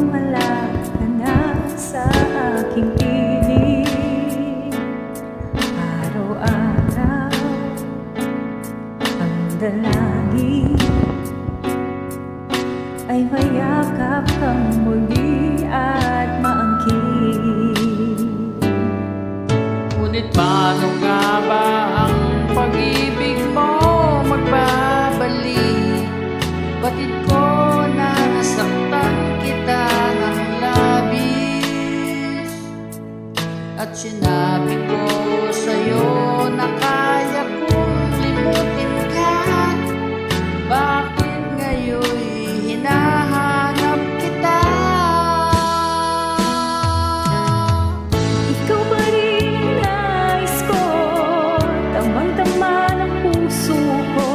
wala ka na sa aking piling. Araw-araw ang dalangin ay mayakap kang muli at maangkin. Ngunit paano nga ba ang pag-ibig mo magbabalik? Batid ko na nasaktan kita ng labis, at sinabi ko sa'yo na kaya kong limutin ka. Bakit ngayon hinahanap kita? Ikaw pa rin ang nais ko, tamang-tama ng puso ko.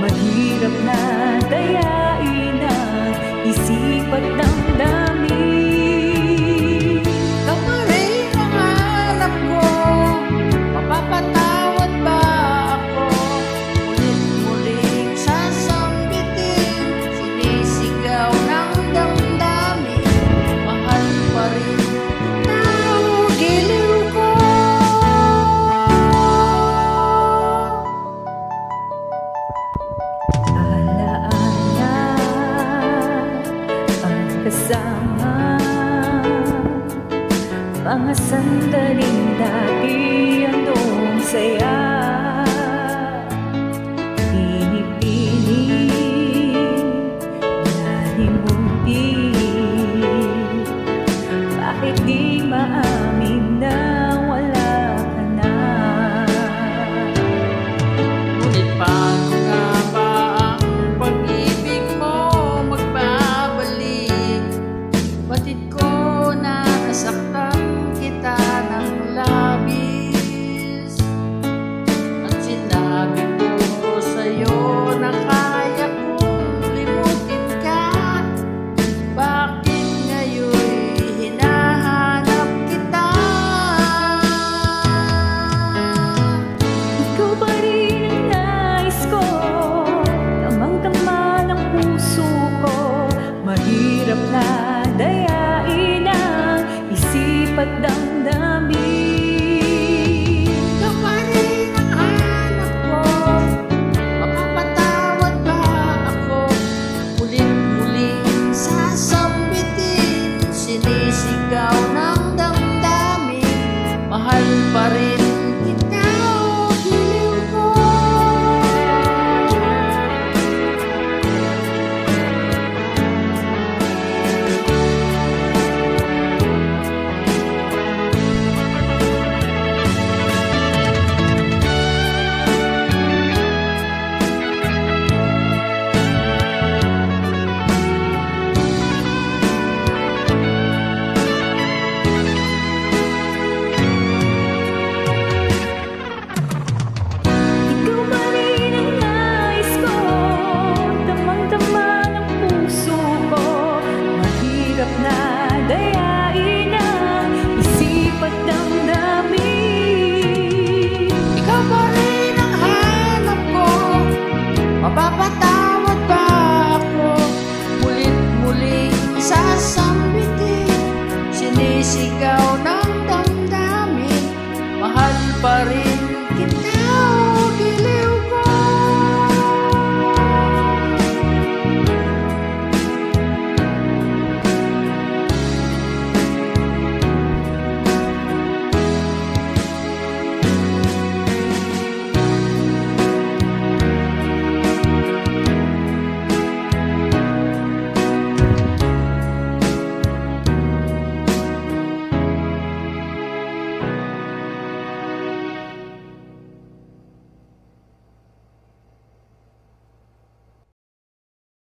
Mahirap na dayain ang isip at damdamin. Ikaw pa rin ang hanap ko, mapapatawad ba ako? Mulit-muling sasambitin, sinisigaw ng damdamin. Mahal pa rin ang giliw ko. Alaala ang kasama, mga sandaling dati andong saya. Pinipiling nalimutin, bakit di maamin na wala ka na? Ngunit paano nga ba ang pag-ibig mo magbabalik? Batid ko na nasaktan kita ng labis, at sinabi ko sa'yo na kaya kong limutin ka. Bakit ngayon hinahanap kita? Ikaw pa rin ang nais ko, tamang-tama ng puso ko. Mahirap na dayain ang isip at